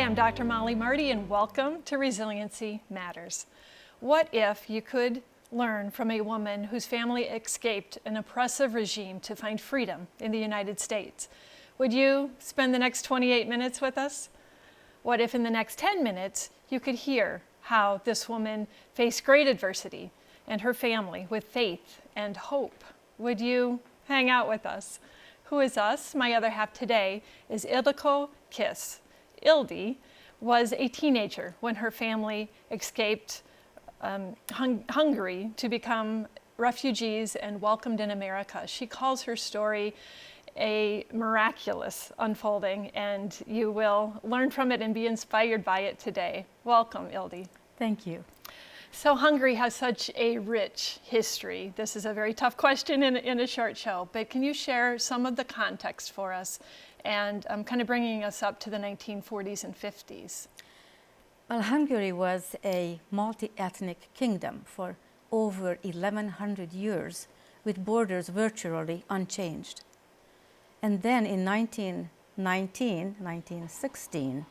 I'm Dr. Mollie Marti, and welcome to Resiliency Matters. What if you could learn from a woman whose family escaped an oppressive regime to find freedom in the United States? Would you spend the next 28 minutes with us? What if in the next 10 minutes you could hear how this woman faced great adversity and her family with faith and hope? Would you hang out with us? Who is us? My other half today is Ildiko Kiss. Ildi was a teenager when her family escaped Hungary to become refugees and welcomed in America. She calls her story a miraculous unfolding, and you will learn from it and be inspired by it today. Welcome, Ildi. Thank you. So Hungary has such a rich history. This is a very tough question in a short show, but can you share some of the context for us and kind of bringing us up to the 1940s and 50s? Well, Hungary was a multi-ethnic kingdom for over 1100 years with borders virtually unchanged. And then in 1916,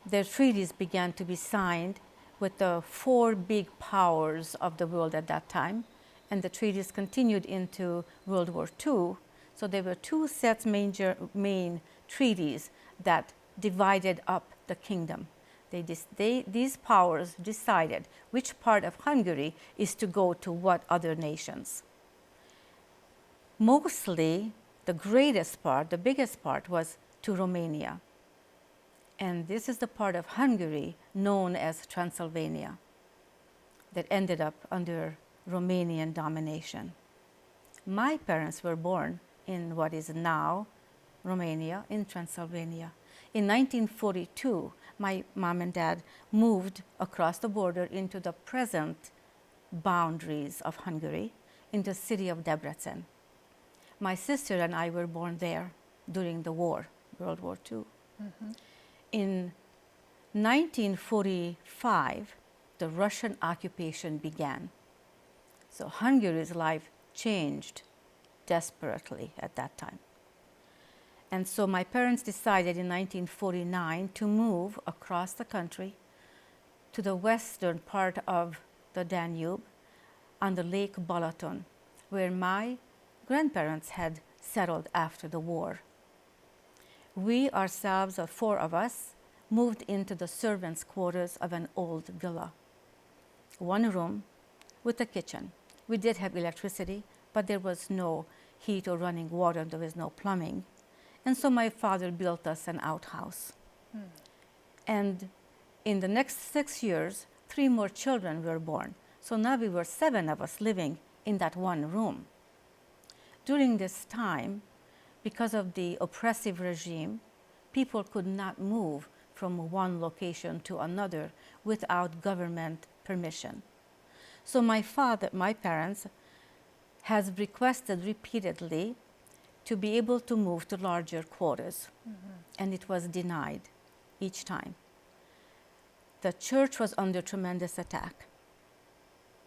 their treaties began to be signed with the four big powers of the world at that time, and the treaties continued into World War II. So there were two sets main treaties that divided up the kingdom. These powers decided which part of Hungary is to go to what other nations. Mostly, the greatest part, the biggest part, was to Romania. And this is the part of Hungary known as Transylvania that ended up under Romanian domination. My parents were born in what is now Romania, in Transylvania. In 1942, my mom and dad moved across the border into the present boundaries of Hungary, in the city of Debrecen. My sister and I were born there during the war, World War II. Mm-hmm. In 1945, the Russian occupation began. So Hungary's life changed desperately at that time. And so my parents decided in 1949 to move across the country to the western part of the Danube on the Lake Balaton, where my grandparents had settled after the war. We ourselves, or four of us, moved into the servants' quarters of an old villa. One room with a kitchen. We did have electricity, but there was no heat or running water, there was no plumbing. And so my father built us an outhouse. And in the next 6 years, 3 more children were born. So now we were 7 of us living in that one room. During this time, because of the oppressive regime, people could not move from one location to another without government permission. So my parents, has requested repeatedly to be able to move to larger quarters, and it was denied each time. The church was under tremendous attack.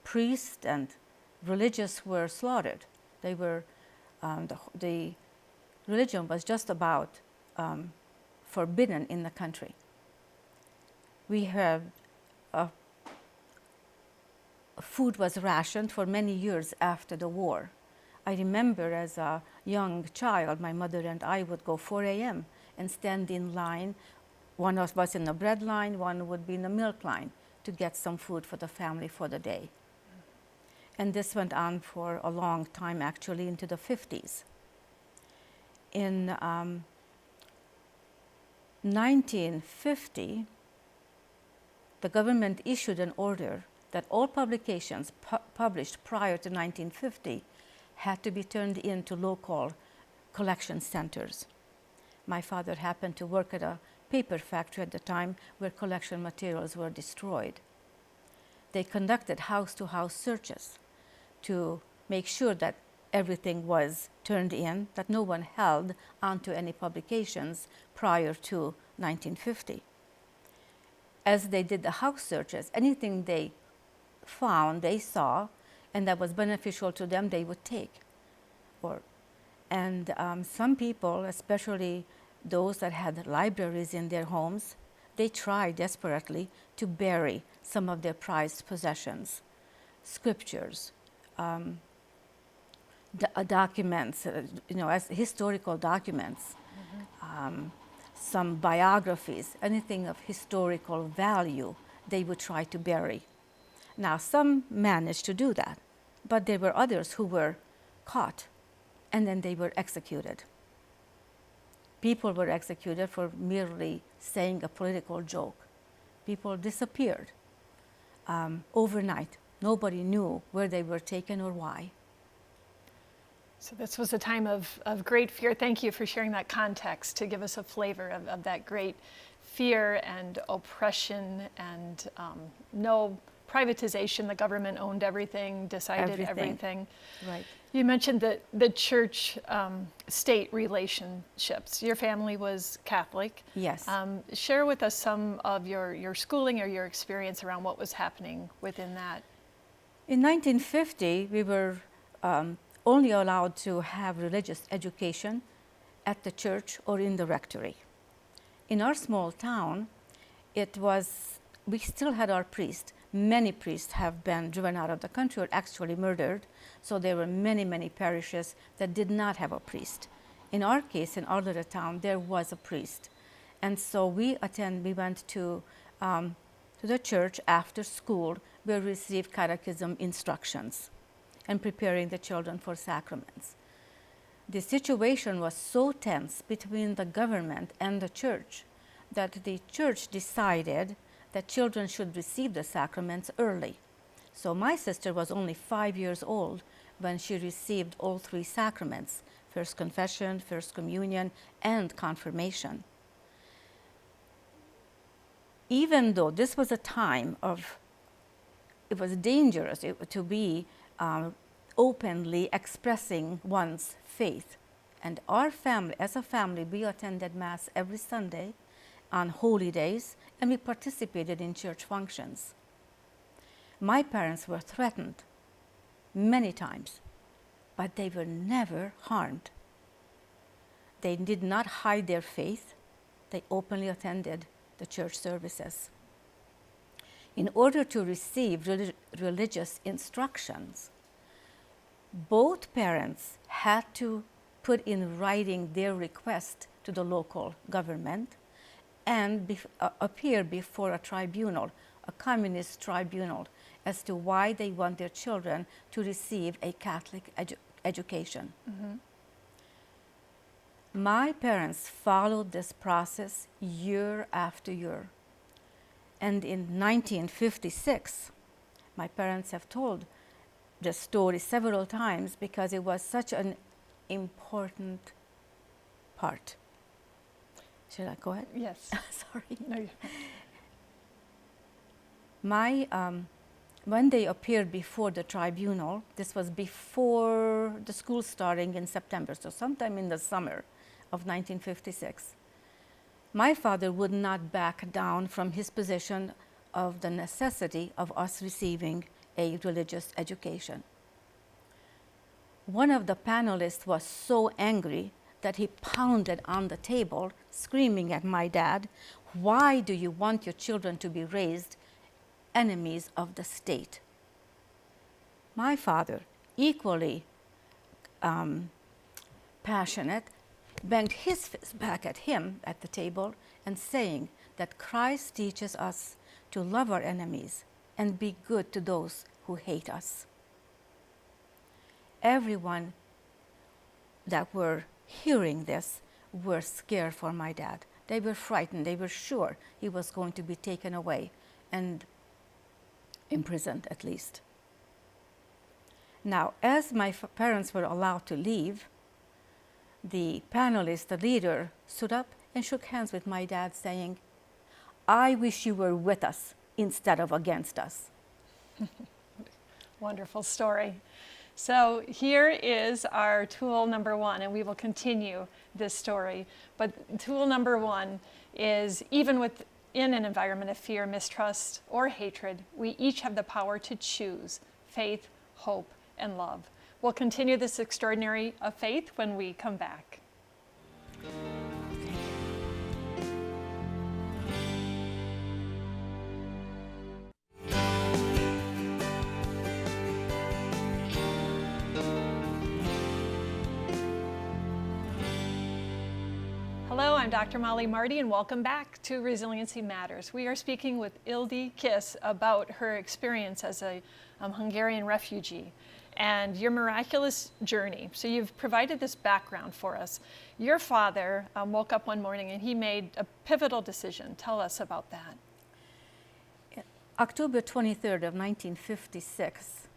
Priests and religious were slaughtered. They were the religion was just about forbidden in the country. We have food was rationed for many years after the war. I remember as a young child, my mother and I would go 4 a.m. and stand in line. One of us in the bread line, one would be in the milk line to get some food for the family for the day. And this went on for a long time, actually into the 50s. In 1950, the government issued an order that all publications published prior to 1950 had to be turned into local collection centers. My father happened to work at a paper factory at the time where collection materials were destroyed. They conducted house-to-house searches to make sure that everything was turned in, that no one held onto any publications prior to 1950. As they did the house searches, anything they found, they saw, and that was beneficial to them, they would take. And some people, especially those that had libraries in their homes, they tried desperately to bury some of their prized possessions, scriptures, documents, as historical documents, some biographies, anything of historical value, they would try to bury. Now, some managed to do that, but there were others who were caught, and then they were executed. People were executed for merely saying a political joke. People disappeared overnight. Nobody knew where they were taken or why. So this was a time of great fear. Thank you for sharing that context to give us a flavor of that great fear and oppression and no privatization. The government owned everything, decided everything. Right. You mentioned the church-state relationships. Your family was Catholic. Yes. Share with us some of your schooling or your experience around what was happening within that. In 1950, we were only allowed to have religious education at the church or in the rectory. In our small town, we still had our priest. Many priests have been driven out of the country or actually murdered, so there were many, many parishes that did not have a priest. In our case, in our little town, there was a priest. And so we went to the church after school, where we received catechism instructions and preparing the children for sacraments. The situation was so tense between the government and the church that the church decided that children should receive the sacraments early. So my sister was only 5 years old when she received all 3 sacraments: First Confession, First Communion, and Confirmation. Even though this was a time it was dangerous to be openly expressing one's faith. And our family, as a family, we attended Mass every Sunday on holy days, and we participated in church functions. My parents were threatened many times, but they were never harmed. They did not hide their faith. They openly attended the church services. In order to receive religious instructions, both parents had to put in writing their request to the local government and appear before a tribunal, a communist tribunal, as to why they want their children to receive a Catholic education. Mm-hmm. My parents followed this process year after year. And in 1956, my parents have told the story several times because it was such an important part. Should I go ahead? Yes. Sorry. No, when they appeared before the tribunal, this was before the school starting in September, so sometime in the summer of 1956. My father would not back down from his position of the necessity of us receiving a religious education. One of the panelists was so angry that he pounded on the table, screaming at my dad, "Why do you want your children to be raised enemies of the state?" My father, equally passionate, banged his fist back at him at the table and saying that Christ teaches us to love our enemies and be good to those who hate us. Everyone that were hearing this were scared for my dad. They were frightened. They were sure he was going to be taken away and imprisoned at least. Now, as my parents were allowed to leave, the panelist, the leader, stood up and shook hands with my dad saying, "I wish you were with us instead of against us." Wonderful story. So here is our tool number 1, and we will continue this story. But tool number 1 is, even within an environment of fear, mistrust, or hatred, we each have the power to choose faith, hope, and love. We'll continue this extraordinary of faith when we come back. Thank you. I'm Dr. Mollie Marti, and welcome back to Resiliency Matters. We are speaking with Ildiko Kiss about her experience as a Hungarian refugee and your miraculous journey. So you've provided this background for us. Your father woke up one morning and he made a pivotal decision. Tell us about that. October 23rd of 1956,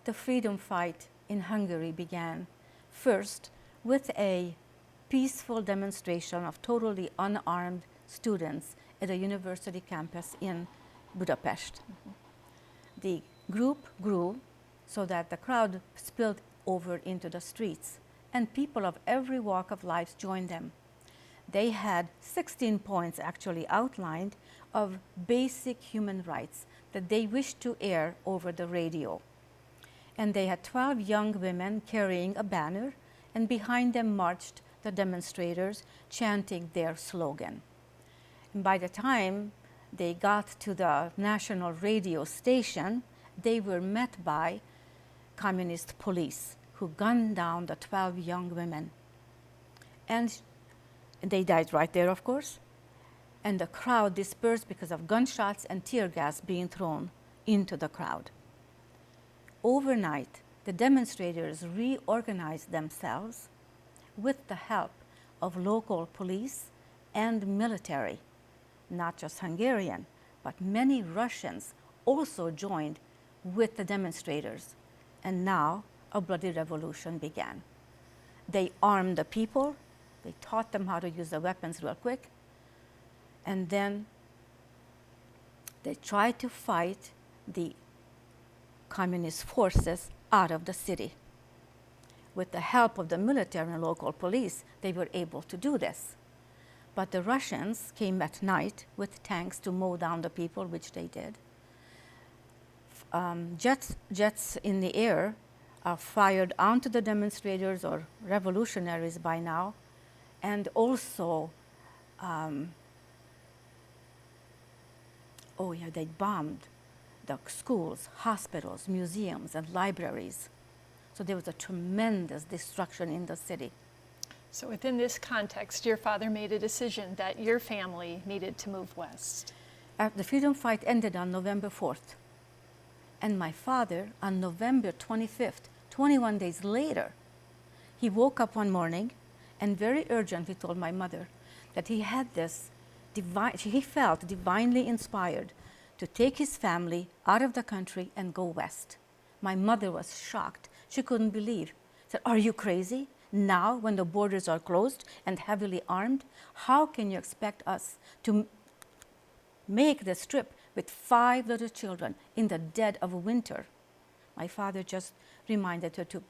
the freedom fight in Hungary began, first with a peaceful demonstration of totally unarmed students at a university campus in Budapest. The group grew so that the crowd spilled over into the streets, and people of every walk of life joined them. They had 16 points actually outlined of basic human rights that they wished to air over the radio. And they had 12 young women carrying a banner, and behind them marched the demonstrators chanting their slogan. And by the time they got to the national radio station, they were met by communist police who gunned down the 12 young women. And they died right there, of course. And the crowd dispersed because of gunshots and tear gas being thrown into the crowd. Overnight, the demonstrators reorganized themselves with the help of local police and military, not just Hungarian, but many Russians also joined with the demonstrators. And now a bloody revolution began. They armed the people, they taught them how to use the weapons real quick, and then they tried to fight the communist forces out of the city. With the help of the military and local police, they were able to do this. But the Russians came at night with tanks to mow down the people, which they did. Jets in the air are fired onto the demonstrators or revolutionaries by now, and also, they bombed the schools, hospitals, museums, and libraries. So there was a tremendous destruction in the city. So within this context, your father made a decision that your family needed to move west. The freedom fight ended on November 4th. And my father, on November 25th, 21 days later, he woke up one morning and very urgently told my mother that he had this he felt divinely inspired to take his family out of the country and go west. My mother was shocked. She couldn't believe. Said, "Are you crazy? Now, when the borders are closed and heavily armed, how can you expect us to make this trip with 5 little children in the dead of winter?" My father just reminded her to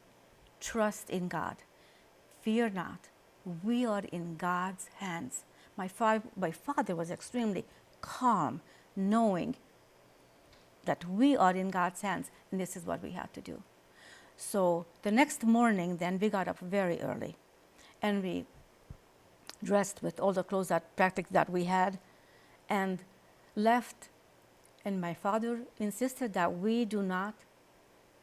trust in God. Fear not. We are in God's hands. My father was extremely calm, knowing that we are in God's hands, and this is what we have to do. So the next morning, then, we got up very early, and we dressed with all the clothes that we had, and left. And my father insisted that we do not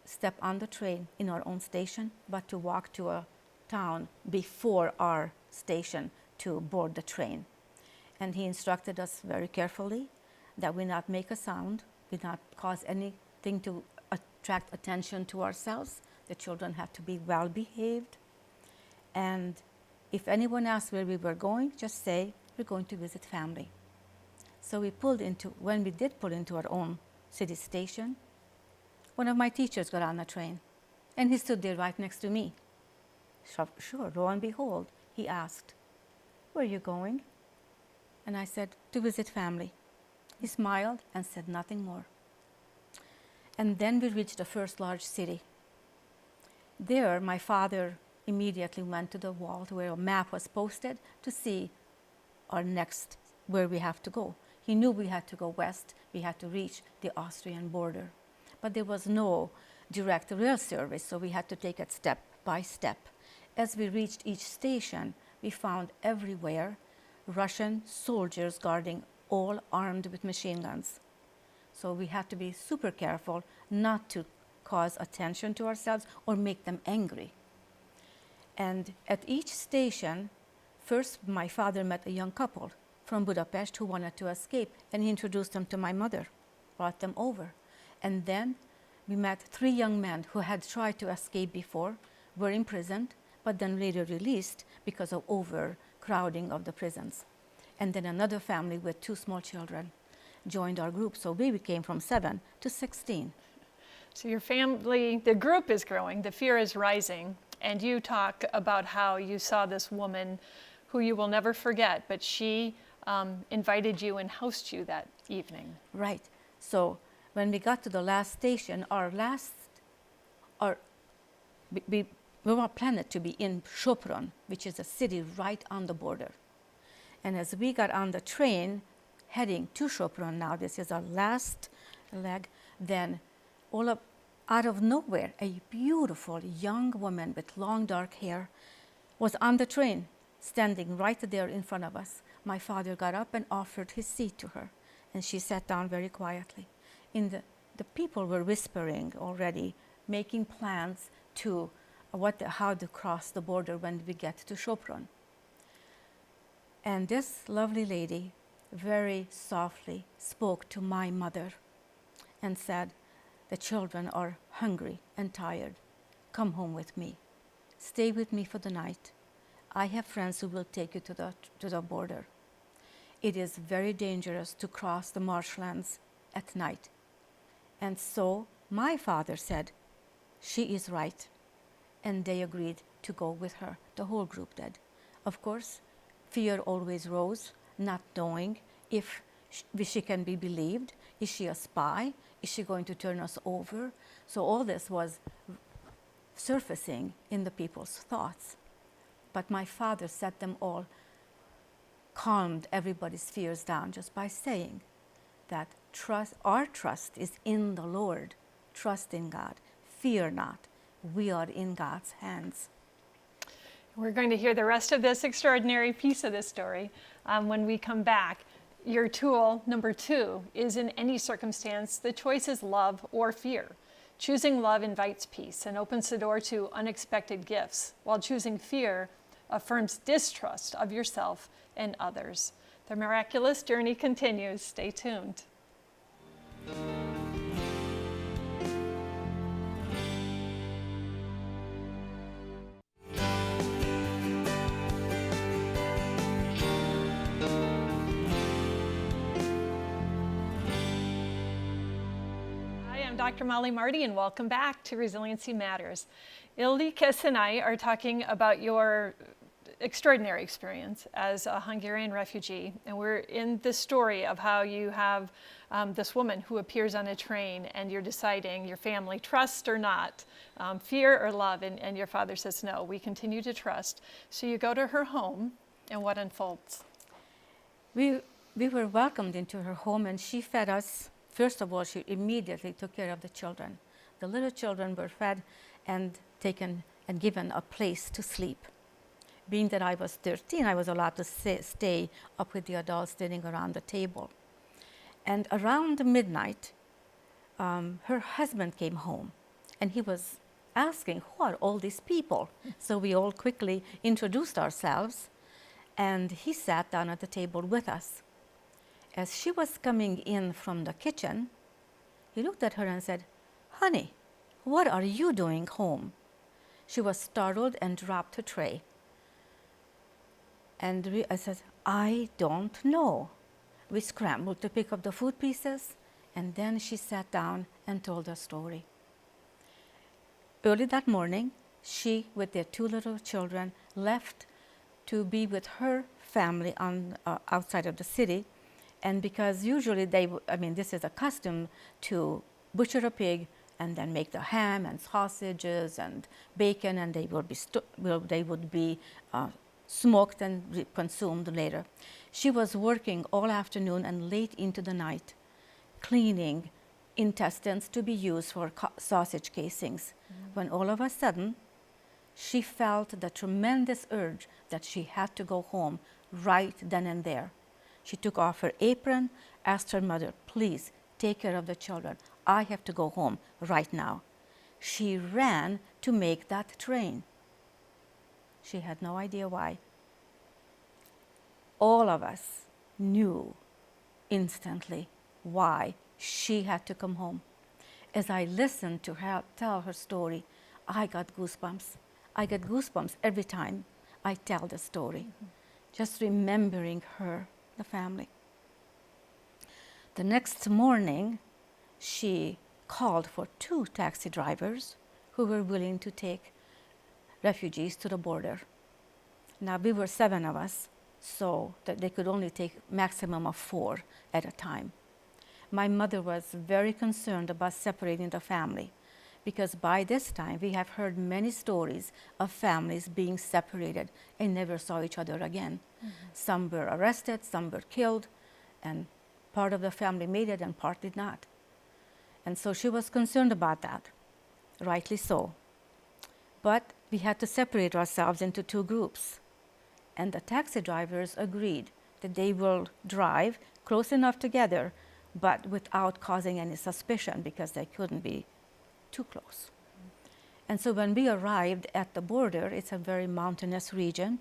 step on the train in our own station, but to walk to a town before our station to board the train. And he instructed us very carefully that we not make a sound, we not cause anything to attract attention to ourselves. The children have to be well behaved. And if anyone asks where we were going, just say, "We're going to visit family." So when we did pull into our own city station, one of my teachers got on the train, and he stood there right next to me. Sure, lo and behold, he asked, "Where are you going?" And I said, "To visit family." He smiled and said nothing more. And then we reached the first large city. There, my father immediately went to the wall to where a map was posted to see our next, where we have to go. He knew we had to go west, we had to reach the Austrian border. But there was no direct rail service, so we had to take it step by step. As we reached each station, we found everywhere Russian soldiers guarding, all armed with machine guns. So we had to be super careful not to cause attention to ourselves or make them angry. And at each station, First, my father met a young couple from Budapest who wanted to escape, and he introduced them to my mother, brought them over. And then we met 3 young men who had tried to escape before, were imprisoned, but then later released because of overcrowding of the prisons. And then another family with 2 small children joined our group. So we became from 7 to 16. So your family, the group is growing, the fear is rising, and you talk about how you saw this woman who you will never forget, but she invited you and housed you that evening. Right. So when we got to the last station, we were planned to be in Sopron, which is a city right on the border. And as we got on the train heading to Sopron, now this is our last leg, then out of nowhere, a beautiful young woman with long dark hair was on the train, standing right there in front of us. My father got up and offered his seat to her, and she sat down very quietly. The people were whispering already, making plans to how to cross the border when we get to Sopron. And this lovely lady very softly spoke to my mother and said, "The children are hungry and tired. Come home with me. Stay with me for the night. I have friends who will take you to the border. It is very dangerous to cross the marshlands at night." And so my father said, "She is right." And they agreed to go with her. The whole group did. Of course, fear always rose, not knowing if she can be believed. Is she a spy? Is she going to turn us over? So all this was surfacing in the people's thoughts. But my father set them all, calmed everybody's fears down just by saying that our trust is in the Lord. Trust in God. Fear not. We are in God's hands. We're going to hear the rest of this extraordinary piece of this story when we come back. Your tool, number 2, is in any circumstance, the choice is love or fear. Choosing love invites peace and opens the door to unexpected gifts, while choosing fear affirms distrust of yourself and others. The miraculous journey continues. Stay tuned. I'm Dr. Mollie Marti, and welcome back to Resiliency Matters. Ildiko Kiss and I are talking about your extraordinary experience as a Hungarian refugee, and we're in the story of how you have this woman who appears on a train, and you're deciding, your family, trust or not, fear or love, and your father says, no, we continue to trust. So you go to her home, and what unfolds? We were welcomed into her home, and she fed us. First of all, she immediately took care of the children. The little children were fed and taken and given a place to sleep. Being that I was 13, I was allowed to stay up with the adults sitting around the table. And around midnight, her husband came home, and he was asking, who are all these people? So we all quickly introduced ourselves, and he sat down at the table with us. As she was coming in from the kitchen, he looked at her and said, "Honey, what are you doing home?" She was startled and dropped her tray. And I said, "I don't know." We scrambled to pick up the food pieces, and then she sat down and told her story. Early that morning, she, with their 2 little children, left to be with her family outside of the city. And because usually this is a custom to butcher a pig and then make the ham and sausages and bacon, and they would be smoked and consumed later. She was working all afternoon and late into the night, cleaning intestines to be used for sausage casings, when all of a sudden, she felt the tremendous urge that she had to go home right then and there. She took off her apron, asked her mother, "Please take care of the children. I have to go home right now." She ran to make that train. She had no idea why. all of us knew instantly why she had to come home. As I listened to her tell her story, I got goosebumps. I get goosebumps every time I tell the story, just remembering her, the family. The next morning, she called for 2 taxi drivers who were willing to take refugees to the border. Now, we were 7 of us, so that they could only take maximum of 4 at a time. My mother was very concerned about separating the family, because by this time we have heard many stories of families being separated and never saw each other again. Some were arrested, some were killed, and part of the family made it and part did not. And so she was concerned about that, rightly so. But we had to separate ourselves into 2 groups. And the taxi drivers agreed that they will drive close enough together, but without causing any suspicion, because they couldn't be too close. And so when we arrived at the border, it's a very mountainous region.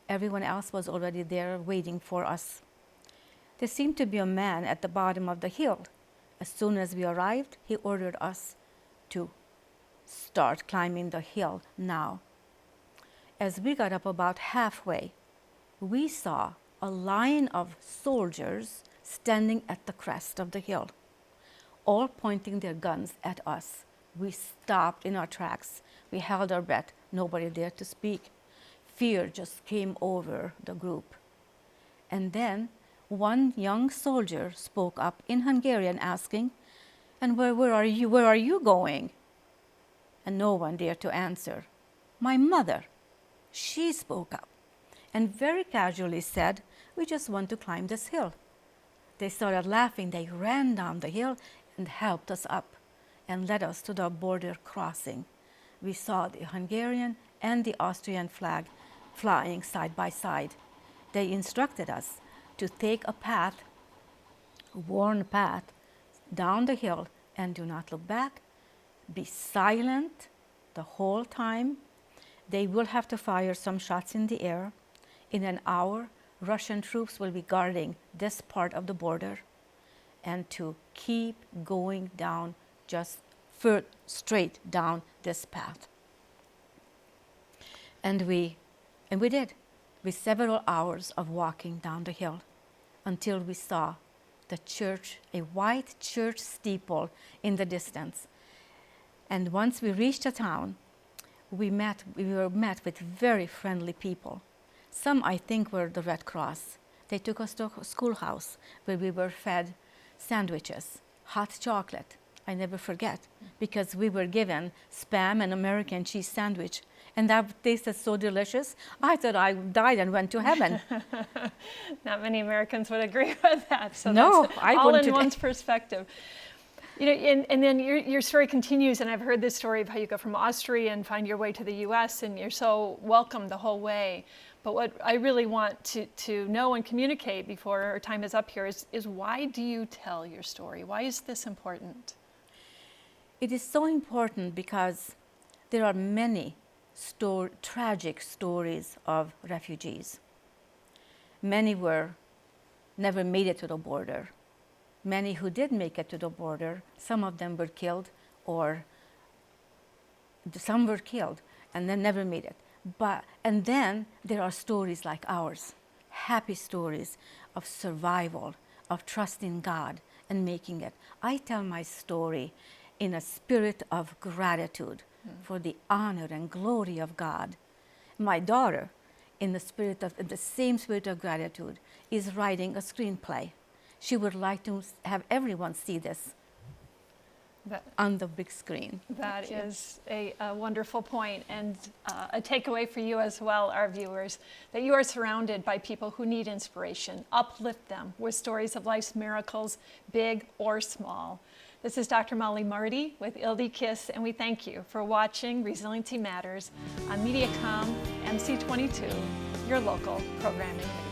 Everyone else was already there waiting for us. There seemed to be a man at the bottom of the hill. As soon as we arrived, he ordered us to start climbing the hill now. As we got up about halfway, we saw a line of soldiers standing at the crest of the hill, all pointing their guns at us. We stopped in our tracks. We held our breath. Nobody dared to speak. Fear just came over the group. And then one young soldier spoke up in Hungarian asking, "And where are you? Where are you going?" And no one dared to answer. My mother, she spoke up and very casually said, "We just want to climb this hill." They started laughing. They ran down the hill and helped us up and led us to the border crossing. We saw the Hungarian and the Austrian flag flying side by side. They instructed us to take a path, a worn path, down the hill and do not look back. Be silent the whole time. They will have to fire some shots in the air. In an hour, Russian troops will be guarding this part of the border, and to keep going down, just straight down this path. And we did, with several hours of walking down the hill, until we saw the church, a white church steeple in the distance. And once we reached the town, we were met with very friendly people. Some, I think, were the Red Cross. They took us to a schoolhouse where we were fed sandwiches, hot chocolate. I never forget, because we were given Spam and American cheese sandwich, and that tasted so delicious. I thought I died and went to heaven. Not many Americans would agree with that. So no, that's I all wouldn't. In one's perspective. You know, and then your story continues, and I've heard this story of how you go from Austria and find your way to the U.S., and you're so welcome the whole way. But what I really want to know and communicate before our time is up here is why do you tell your story? Why is this important? It is so important because there are many tragic stories of refugees. Many never made it to the border. Many who did make it to the border, some of them were killed, or some were killed and then never made it. And then there are stories like ours, happy stories of survival, of trusting God and making it. I tell my story in a spirit of gratitude for the honor and glory of God. My daughter, in the same spirit of gratitude, is writing a screenplay. She would like to have everyone see this on the big screen. That is a wonderful point, and a takeaway for you as well, our viewers, that you are surrounded by people who need inspiration. Uplift them with stories of life's miracles, big or small. This is Dr. Mollie Marti with Ildiko Kiss, and we thank you for watching Resiliency Matters on Mediacom MC22, your local programming.